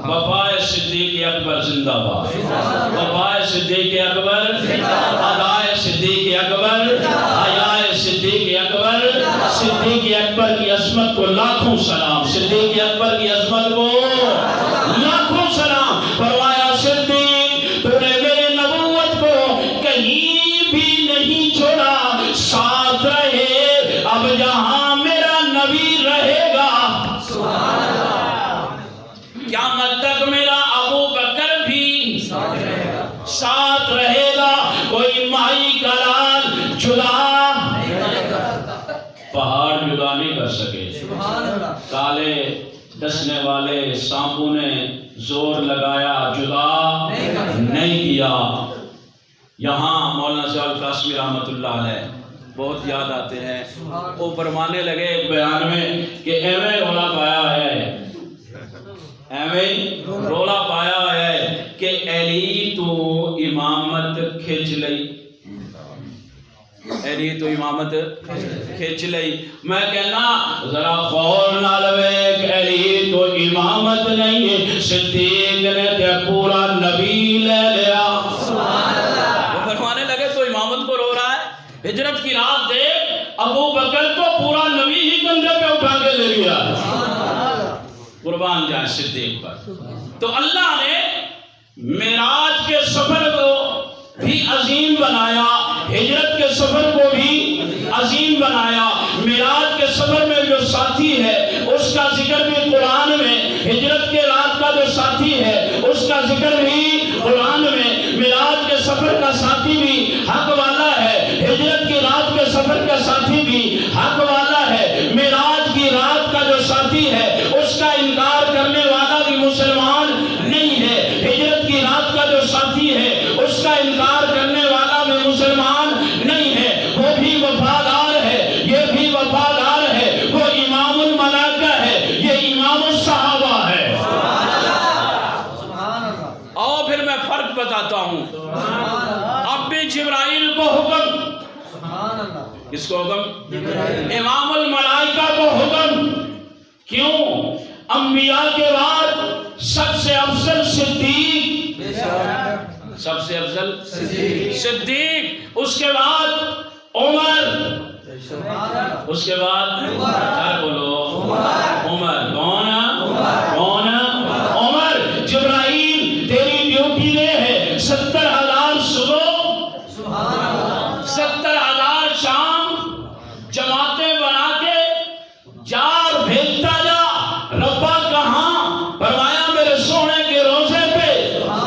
وفائے صدیق اکبر زندہ باد، وفائے صدیق اکبر، ادائے صدیق اکبر، حیائے صدیق اکبر، صدیق اکبر کی عظمت کو لاکھوں سلام، صدیق اکبر کی عظمت کو لاکھوں سلام۔ فرمایا صدیق تو نے میرے نبوت کو کہیں بھی نہیں چھوڑا، ساتھ رہے، اب جہاں میرا نبی رہے گا قیامت تک میرا ابو بکر بھی ساتھ رہے گا، کوئی مائی کا لال جدا، پہاڑ جدا نہیں کر سکے، کالے ڈسنے والے سانپوں نے زور لگایا، جدا نہیں کیا۔ یہاں مولانا صاحب قاسمی رحمت اللہ علیہ بہت یاد آتے ہیں، وہ فرمانے لگے ایک بیان میں کہ ایویں رولا پایا ہے، ایویں رولا پایا ہے کہ علی تو امامت کھچ لئی، علی تو امامت کھچ لئی۔ میں کہنا ذرا غور نال ویکھ، علی تو امامت نہیں ہے، صدیق نے تے پورا نبی لے لیا۔ وہ فرمانے لگے تو امامت کو رو رہا ہے، ہجرت کی رات دیکھ، ابو بکر کو پورا نبی ہی کندھے پہ اٹھا کے لے گیا، قربان جائے صدیق پر۔ تو اللہ نے معراج کے سفر کو بھی عظیم بنایا، ہجرت کے سفر کو بھی عظیم بنایا۔ معراج کے سفر میں جو ساتھی ہے اس کا ذکر بھی قرآن میں، ہجرت کے رات کا جو ساتھی ہے اس کا ذکر بھی قرآن میں، معراج کے سفر کا ساتھی بھی حق والا ہے، ہجرت کی رات کے سفر کا ساتھی بھی حق والا ہے۔ معراج کی رات کا جو ساتھی ہے اس کا انکار کرنے والا بھی مسلمان نہیں ہے، ہجرت کی رات کا جو ساتھی ہے اس کا انکار کرنے والا بھی مسلمان نہیں ہے، وہ بھی وفادار ہے، یہ بھی وفادار ہے، وہ امام الملائکہ ہے، یہ امام الصحابہ ہے۔ اور پھر میں فرق بتاتا ہوں، اب بھی جبرائیل کو حکم، کس کو حکم؟ امام الملائکہ کو حکم، کیوں؟ انبیاء کے بعد سب سے افضل صدیق، سب سے افضل صدیق، اس کے بعد عمر، اس کے بعد کیا بولو عمر، کون کون عمر۔ جبرائیل تیری ڈیوٹی یہ ہے 70,000 صبح 70,000 شام جماعتیں بنا کے جار بھیجتا جا۔ ربا کہاں؟ فرمایا میرے سونے کے روزے پہ،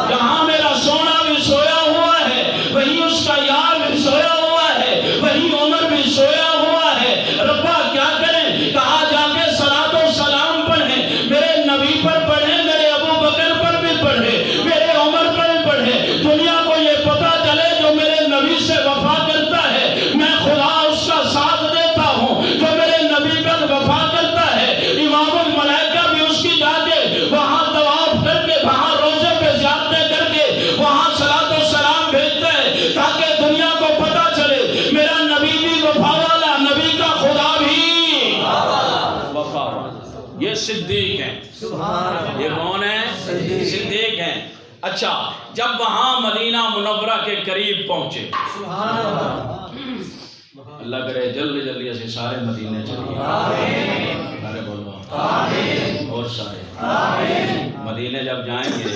جہاں میرا سونا بھی سویا ہوا ہے وہیں اس کا یار بھی سویا ہوا ہے، وہیں عمر بھی سویا ہوا ہے۔ ربا کیا کریں؟ کہا جا کے صلاۃ و سلام پڑھیں، میرے نبی پر پڑھیں، میرے ابو بکر پر بھی پڑھیں، میرے عمر پر بھی پڑھیں، دنیا کو یہ پتا چلے جو میرے نبی سے وفا کرتا ہے میں خدا اس کا ساتھ دیتا ہوں، جو میرے نبی پر وفا کرتا ہے امام الملائکہ بھی اس کی جا کے وہاں طواف کر کے وہاں روزے پہ زیارتیں کر کے وہاں صلاۃ و سلام بھیجتے ہیں تاکہ دنیا کو پتا چلے میرا نبی بھی وفا والا، نبی کا خدا بھی وفا والا۔ یہ صدیق ہیں، یہ کون ہیں؟ صدیق ہیں۔ اچھا، جب وہاں مدینہ منورہ کے قریب پہنچے، اللہ کرے جلدی جلدی ایسے سارے مدینے چلے، سارے بولو اور سارے مدینے جب جائیں گے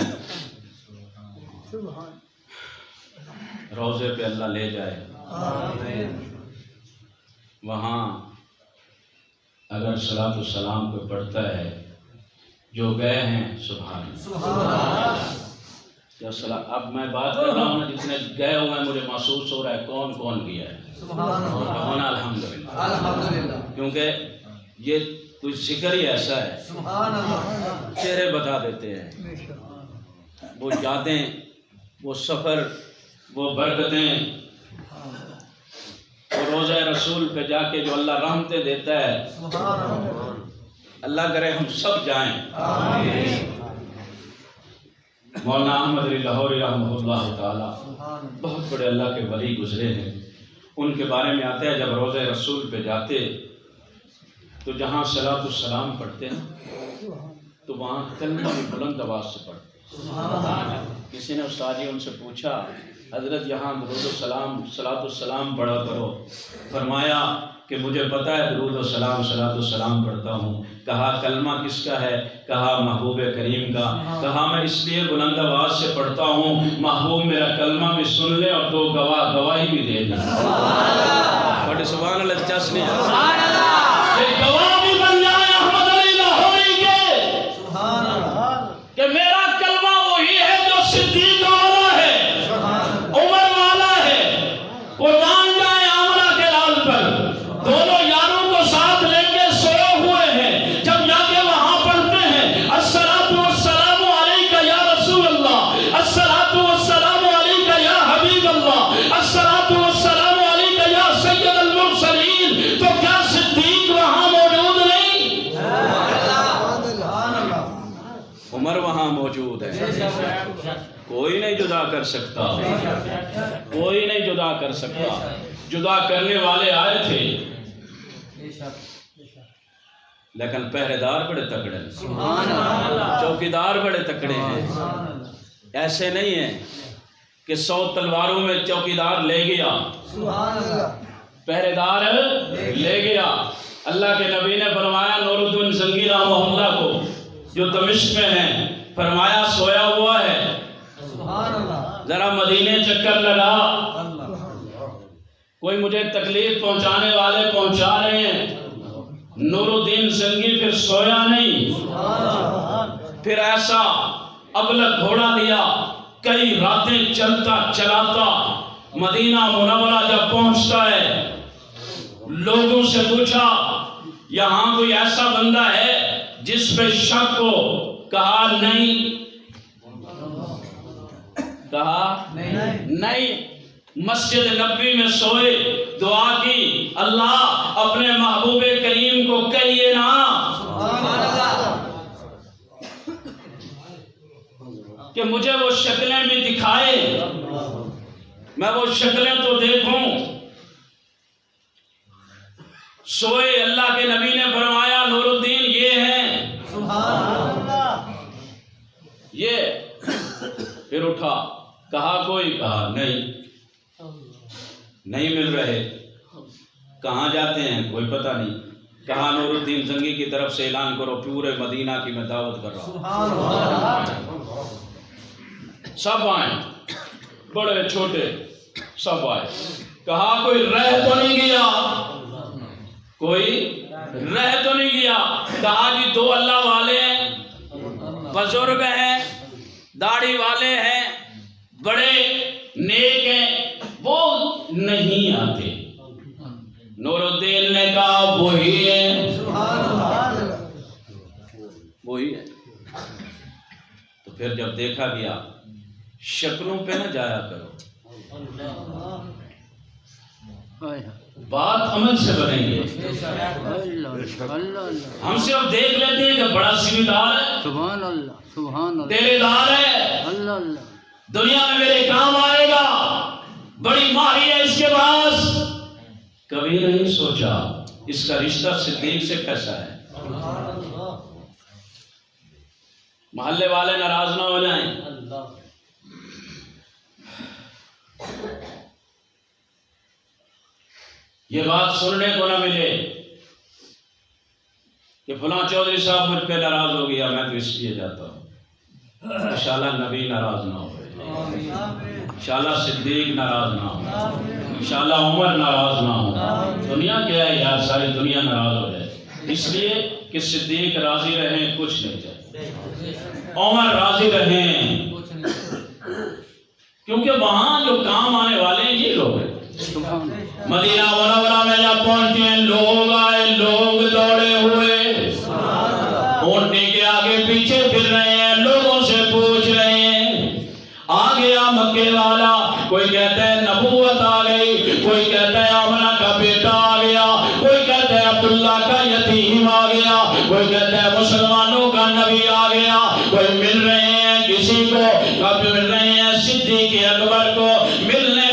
روزے پہ اللہ لے جائے، وہاں اگر صلاۃ السلام کو پڑھتا ہے جو گئے ہیں سبحان اللہ۔ اب میں بات کر رہا ہوں جتنے گئے ہوئے ہیں مجھے محسوس ہو رہا ہے کون کون گیا ہے، کون الحمدللہ، کیونکہ یہ کوئی ذکر ہی ایسا ہے چہرے بتا دیتے ہیں، وہ یادیں، وہ سفر، وہ برکتیں، وہ روزہ رسول پہ جا کے جو اللہ رحمتیں دیتا ہے، اللہ کرے ہم سب جائیں۔ مولانا احمد علی لاہوری رحمہ اللہ تعالی بہت بڑے اللہ کے ولی گزرے ہیں، ان کے بارے میں آتا ہے جب روزہ رسول پہ جاتے تو جہاں صلاۃ السلام پڑھتے ہیں تو وہاں کلمہ بھی بلند آواز سے پڑھتے۔ کسی نے استاد جی ان سے پوچھا حضرت یہاں درود السلام صلاۃ السلام پڑھا کرو، فرمایا کہ مجھے پتہ ہے درود السلام صلاۃ السلام پڑھتا ہوں۔ کہا کلمہ کس کا ہے؟ کہا محبوب کریم کا۔ کہا میں اس لیے بلند آواز سے پڑھتا ہوں محبوب میرا کلمہ بھی سن لے اور دو گواہ گواہی بھی دے دیں۔ بڑے سبحان اللہ چس نہیں ایک گواہ بھی بن جائے احمد علی لاہوری کے کہ میرا کلمہ وہی ہے جو صدیق والا ہے، عمر والا ہے، قربان جائے آمنہ کے لال پر، دونوں یاروں کو ساتھ لے کے سوئے ہوئے ہیں، جب جا کے وہاں پڑھتے ہیں الصلاۃ والسلام علیکہ یا رسول اللہ، الصلاۃ والسلام علیکہ یا حبیب اللہ، الصلاۃ والسلام علیکہ یا سید المرسلین، تو کیا صدیق وہاں موجود نہیں؟ عمر وہاں موجود ہے، کوئی نہیں جدا کر سکتا، کوئی نہیں جدا کر سکتا۔ جدا کرنے والے آئے تھے لیکن پہرے دار بڑے تکڑے ہیں، چوکیدار بڑے تکڑے ہیں، ایسے نہیں ہیں کہ 100 تلواروں میں چوکیدار لے گیا، پہرے دار لے گیا۔ اللہ کے نبی نے فرمایا نور الدین زنگی رحمہ اللہ کو جو دمشق میں ہیں، فرمایا سویا ہوا ہے، ذرا مدینے چکر لگا، کوئی مجھے تکلیف پہنچانے والے پہنچا رہے ہیں۔ نور الدین زنگی پھر سویا نہیں، پھر ایسا ابلک گھوڑا لیا، کئی راتیں چلتا چلاتا مدینہ منورہ جب پہنچتا ہے لوگوں سے پوچھا یہاں کوئی ایسا بندہ ہے جس پہ شک ہو؟ کہا نہیں، کہا نہیں۔ مسجد نبوی میں سوئے، دعا کی اللہ اپنے محبوب کریم کو کہیے نا کہ مجھے وہ شکلیں بھی دکھائے، میں وہ شکلیں تو دیکھوں۔ سوئے، اللہ کے نبی نے فرمایا نور الدین یہ ہیں، یہ پھر اٹھا، کہا کوئی؟ کہا نہیں مل رہے۔ کہاں جاتے ہیں؟ کوئی پتہ نہیں۔ کہا نور الدین زنگی کی طرف سے اعلان کرو پورے مدینہ کی میں دعوت کر رہا ہوں۔ سب آئیں، بڑے چھوٹے سب آئے۔ کہا کوئی رہ تو نہیں گیا؟ کوئی رہ تو نہیں گیا؟ کہا جی 2 اللہ والے ہیں، بزرگ ہیں، داڑھی والے ہیں، بڑے نیک ہیں، وہ نہیں آتے۔ نور الدین نے کہا وہی ہے، وہی ہے۔ تو پھر جب دیکھا گیا، شکلوں پہ نہ جایا کرو، بات عمل سے بنے گی۔ ہم صرف دیکھ لیتے ہیں کہ بڑا سمجھدار ہے، سبحان اللہ، سبحان اللہ، تیرے دار ہے، اللہ اللہ، دنیا میں میرے کام آئے گا، بڑی ماہی ہے اس کے پاس۔ کبھی نہیں سوچا اس کا رشتہ صدیق سے کیسا ہے۔ محلے والے ناراض نہ ہو جائیں۔ یہ بات سننے کو نہ ملے کہ فلاں چودھری صاحب مجھ پہ ناراض ہو گیا، میں تو اس لیے جاتا ہوں۔ انشاءاللہ نبی ناراض نہ ہو، انشاءاللہ صدیق ناراض نہ ہو، انشاءاللہ عمر ناراض نہ ہو۔ دنیا کیا ہے یار، ساری دنیا ناراض ہو جائے، اس لیے کہ صدیق راضی رہیں، کچھ نہیں چاہیے، عمر راضی رہیں، کیونکہ وہاں جو کام آنے والے ہیں یہ لوگ ہیں۔ مدینہ منورہ میں جب پہنچے ہیں، لوگ آئے، لوگ دوڑے ہوئے، اونٹنی کے آگے پیچھے پھر رہے ہیں، لوگوں سے پوچھ رہے ہیں آ گیا مکے والا، کوئی کہتا ہے نبوت آ گئی، کوئی کہتا ہے آمنہ کا بیٹا آ گیا، کوئی کہتا ہے عبداللہ کا یتیم آ گیا، کوئی کہتا ہے مسلمانوں کا نبی آ گیا۔ کوئی مل رہے ہیں کسی کو، کب مل رہے ہیں صدیق اکبر کو۔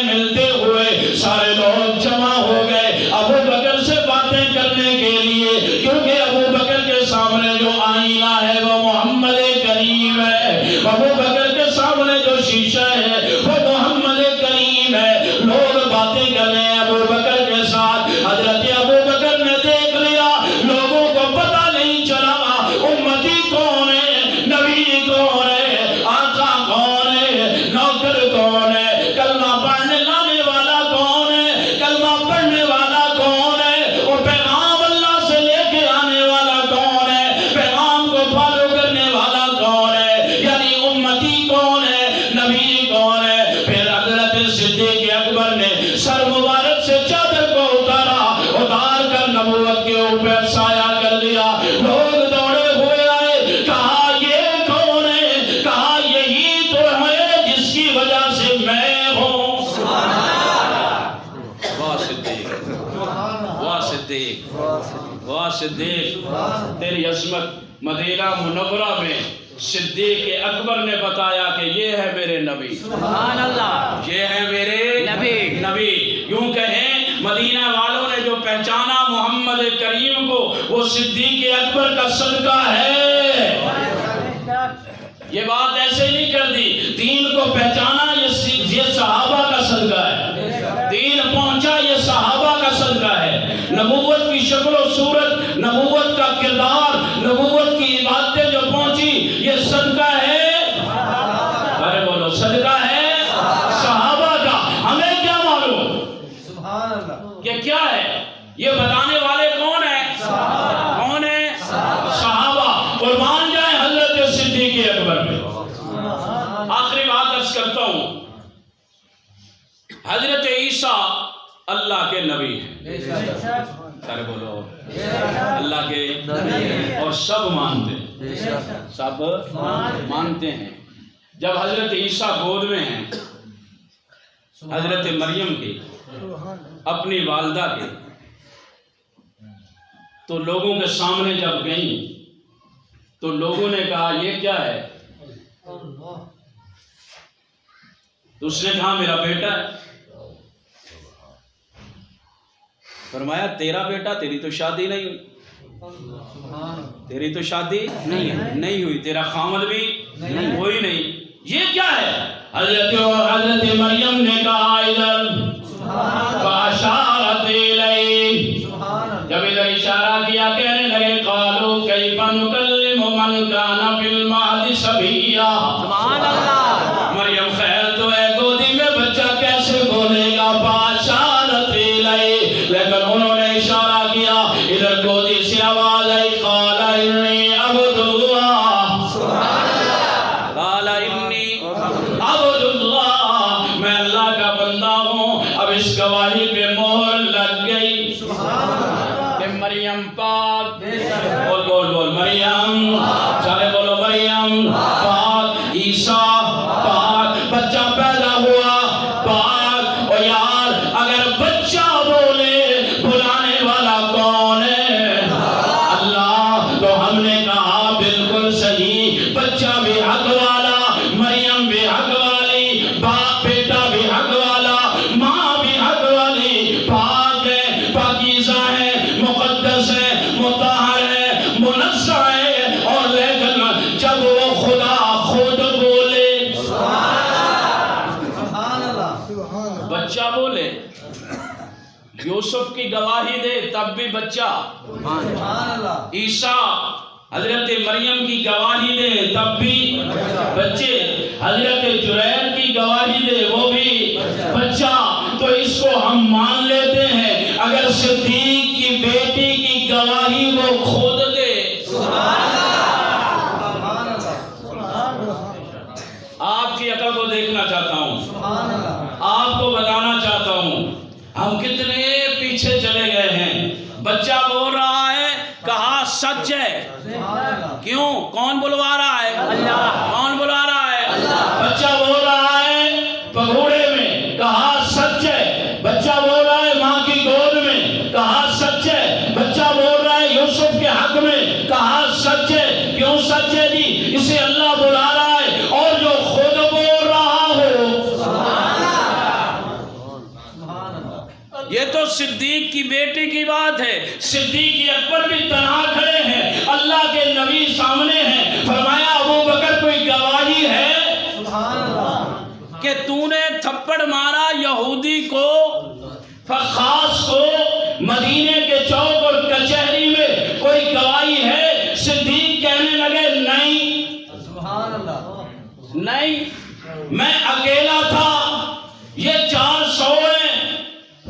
ملتے ہوئے سارے لوگ جمع ہو گئے ابو بکر سے باتیں کرنے کے لیے، کیونکہ ابو بکر کے سامنے جو آئینہ ہے وہ محمد کریم ہے، ابو بکر کے سامنے جو شیشہ ہے وہ محمد کریم ہے۔ لوگ باتیں کر رہے ہیں ابو بکر کے ساتھ۔ حضرت ابو بکر نے دیکھ لیا، لوگوں کو پتہ نہیں چلا امتی کون ہے، نبی کون ہے، آقا کون ہے، نوکر کون ہے، کلمہ پڑھنے لانے والا کون ہے، کلمہ پڑھنے والا کون ہے، اور پیغام اللہ سے لے کے آنے والا کون ہے، پیغام کو فالو کرنے والا کون ہے، یعنی امتی کون ہے، نبی کون ہے۔ پھر حضرت صدیق اکبر نے سر مبارک سے چادر کو اتارا، اتار کر نبوت کے اوپر سایہ کر دیا۔ لوگ دوڑے ہوئے آئے، کہا یہ کون ہے؟ کہا یہی تو ہے جس کی وجہ سے میں ہوں۔ واہ صدیق، واہ صدیق، واہ صدیق، تیری عظمت۔ مدینہ منورہ میں صدیق اکبر نے بتایا کہ یہ ہے میرے نبی، سبحان اللہ، یہ ہے میرے نبی۔ یوں کہیں مدینہ والوں نے جو پہچانا محمد کریم کو، وہ صدیق اکبر کا صدقہ ہے۔ یہ بات ایسے نہیں کر دی، دین کو پہچانا یہ صحابہ کا صدقہ ہے، دین پہنچا یہ صحابہ کا صدقہ ہے۔ نبوت کی شکل و صورت، نبوت کا کردار، نبوت کی عبادتیں جو پہنچی، یہ صدقہ ہے، ارے بولو صدقہ ہے صحابہ کا۔ ہمیں کیا معلوم کہ کیا ہے، یہ بتانے والے کون ہیں؟ کون ہیں؟ صحابہ۔ قربان جائیں حضرت صدیق اکبر پہ۔ آخری بات عرض کرتا ہوں، حضرت عیسیٰ اللہ کے نبی ہیں، ارے بولو اللہ کے، اور سب مانتے ہیں، سب مانتے ہیں۔ جب حضرت عیسیٰ گود میں ہیں حضرت مریم کی، اپنی والدہ کے، تو لوگوں کے سامنے جب گئیں تو لوگوں نے کہا یہ کیا ہے؟ تو اس نے کہا میرا بیٹا ہے۔ فرمایا تیرا بیٹا؟ تیری تو شادی نہیں ہوئی۔ تیری تو شادی نہیں ہے۔ نہیں ہوئی، تیرا خامد بھی نہیں۔ کوئی نہیں، یہ کیا ہے؟ حضرت مریم نے کہا ادھر فاشارت الیہ، جب ادھر اشارہ کیا کہنے لگے قالوا کیف نکلم من کان فی المہد صبیا، سبحان اللہ، مریم خیر تو ہے، گودی میں بچہ کیسے بولے گا؟ فاشارت الیہ، لیکن انہوں نے اشارہ کیا، ادھر گودی سے آواز آئی قال انی عبد اللہ، قال انی عبد اللہ، میں اللہ کا بندہ ہوں۔ اب اس گواہی پہ مہر لگ گئی کہ مریم پاک، بول بول بول مریم، سارے بولو مریم پاک، عیسیٰ پاک، بچہ پیدا ہوا پاک۔ اور یار اگر بچہ بولے بلانے والا کون ہے؟ اللہ۔ تو ہم نے کہا بالکل صحیح، بچہ بھی حق والا، مریم بھی حق والی، باپ بیٹا بھی حق والا، ماں بھی حق والی، پاک ہے، پاکیزہ ہے، مقدس ہے، مطہر ہے، منزہ ہے۔ اور لیکن جب وہ خدا خود بولے، بچہ بولے، یوسف کی گواہی دے تب بھی بچہ، عیسیٰ حضرت مریم کی گواہی دے تب بھی بچے، حضرت جریر کی گواہی دے وہ بھی بچہ۔ تو اس کو ہم مان لیتے ہیں، اگر صدیق کی بیٹی کی گواہی وہ خود دے، آپ کی عقل کو دیکھنا چاہتا ہوں، آپ کو بتانا چاہتا ہوں ہم کتنے پیچھے چلے گئے ہیں۔ بچہ بول رہا ہے، کہا سچ ہے، کیوں؟ کون بلوا رہا ہے؟ اللہ۔ کون بلوا رہا ہے؟ اللہ۔ بچہ بول رہا ہے پگوڑے میں، کہا سچ ہے۔ بچہ بول رہا ہے ماں کی گود میں، کہا سچ ہے۔ بچہ بول رہا ہے یوسف کے حق میں، کہا سچ ہے۔ کیوں سچ ہے جی؟ اسے اللہ بلا رہا ہے، اور جو خود بول رہا ہو، یہ تو صدیق کی بیٹی کی بات ہے۔ صدیق اکبر بھی تنہا کھڑے ہیں، اللہ کے نبی سامنے ہیں، فرمایا ابو بکر کوئی گواہی ہے کہ تو نے تھپڑ مارا یہودی کو، فخاص کو، مدینے کے چوک اور کچہری میں کوئی گواہی ہے؟ صدیق کہنے لگے نہیں، نہیں، میں اکیلا تھا، یہ 400 ہیں۔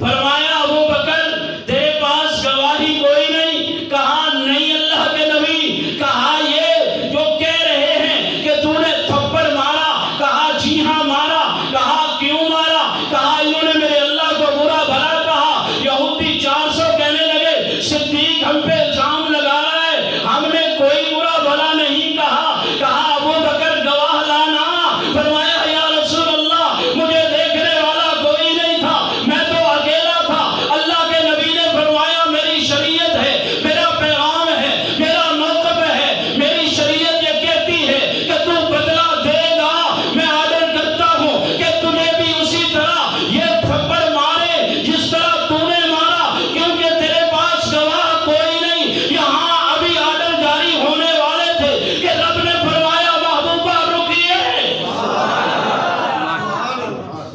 فرمایا ابو بکر تیرے پاس گواہی کوئی نہیں؟ کہا نہیں اللہ کے نبی۔ کہا یہ جو کہہ رہے ہیں کہ تو نے تھپڑ مارا، کہا جی ہاں مارا۔ کہا کیوں مارا؟ کہا انہوں نے میرے اللہ کو برا بھلا کہا۔ یہودی 400 کہنے لگے صدیق ہم پہ الزام لگا رہا ہے، ہم نے کوئی برا بھلا نہیں کہا۔ کہا ابو بکر گواہ لانا۔ فرمایا یا رسول اللہ مجھے دیکھنے والا کوئی نہیں تھا، میں تو اکیلا تھا۔ اللہ کے نبی نے فرمایا میری شریعت ہے، میرا پیغام ہے، میرا موقف ہے، میری شریعت یہ کہتی ہے کہ تو بدلہ دے گا۔ میں آرڈر کرتا ہوں کہ تجھے بھی اسی طرح یہ تھپڑ مارے جس طرح تو نے مارا، کیونکہ تیرے پاس گواہ کوئی نہیں۔ یہاں ابھی آرڈر جاری ہونے والے تھے کہ رب نے فرمایا محبوبہ رکیے،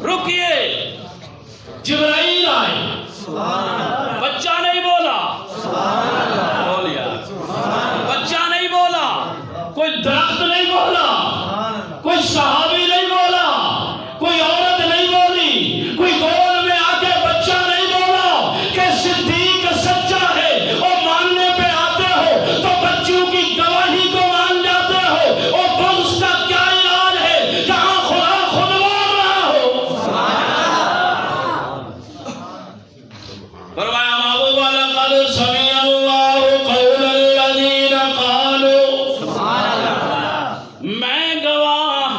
رکیے۔ جبرائیل آئے، بچہ نہیں بولا، بول یار، بچہ نہیں بولا، کوئی درخت نہیں بولا، کوئی صحابی نہیں بولا، کوئی عورت نہیں بولی، کوئی گول میں آ کے بچہ نہیں بولا کہ صدیق سچا ہے۔ اور ماننے پہ آتے ہو تو بچوں کی گواہی کو مان جاتے ہو، اور بغض کا کیا علاج ہے جہاں خدا خود بول رہا ہو۔ فرمایا محبوبہ لقد سمع اللہ قول الذین قالوا، میں گواہ،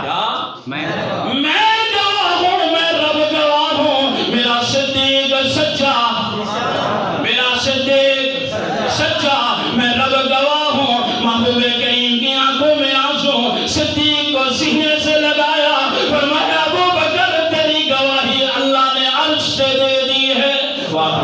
کیا؟ میں گواہ ہوں، میں رب گواہ ہوں، میرا صدیق سچا، میرا صدیق سچا، میں رب گواہ ہوں۔ محبوب کریم کی آنکھوں میں آنسو، صدیق کو سینے سے لگایا، فرمایا ابو بکر تیری گواہی اللہ نے عرش سے دے دی ہے۔ واہ